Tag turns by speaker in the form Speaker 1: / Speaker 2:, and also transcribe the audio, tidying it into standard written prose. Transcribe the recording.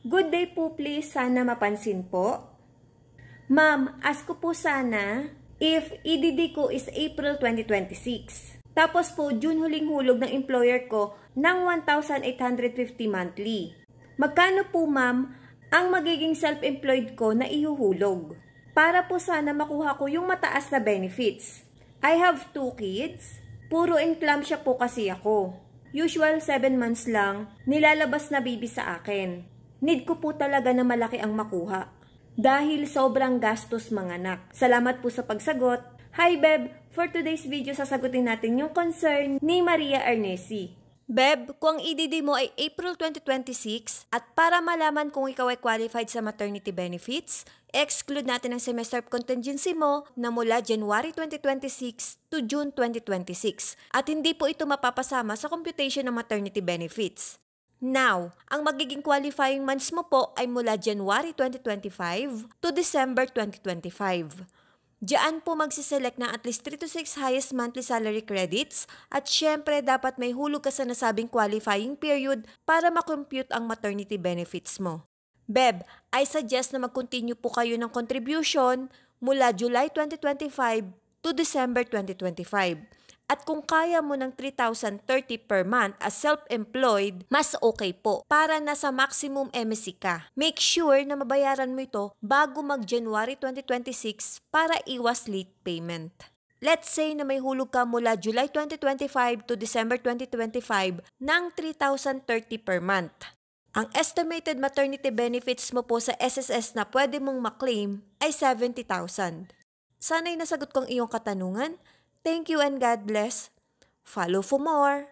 Speaker 1: Good day po please, sana mapansin po. Ma'am, ask ko po sana if EDD ko is April 2026. Tapos po, June huling hulog ng employer ko ng 1,850 monthly. Magkano po ma'am ang magiging self-employed ko na ihuhulog? Para po sana makuha ko yung mataas na benefits. I have 2 kids. Puro eclampsia po kasi ako. Usual 7 months lang, nilalabas na baby sa akin. Need ko po talaga na malaki ang makuha. Dahil sobrang gastos manganak. Salamat po sa pagsagot. Hi Beb! For today's video, sasagutin natin yung concern ni Maria Arnesi. Beb, kung ang EDD mo ay April 2026 at para malaman kung ikaw ay qualified sa maternity benefits, exclude natin ang semester of contingency mo na mula January 2026 to June 2026 at hindi po ito mapapasama sa computation ng maternity benefits. Now, ang magiging qualifying months mo po ay mula January 2025 to December 2025. Diyan po magsiselect ng at least 3 to 6 highest monthly salary credits at syempre dapat may hulog ka sa nasabing qualifying period para makompute ang maternity benefits mo. Beb, I suggest na mag-continue po kayo ng contribution mula July 2025 to December 2025. At kung kaya mo ng 3,030 per month as self-employed, mas okay po para nasa maximum MSC ka. Make sure na mabayaran mo ito bago mag-January 2026 para iwas late payment. Let's say na may hulog ka mula July 2025 to December 2025 ng 3,030 per month. Ang estimated maternity benefits mo po sa SSS na pwede mong maklaim ay 70,000. Sana'y nasagot kong iyong katanungan. Thank you and God bless. Follow for more.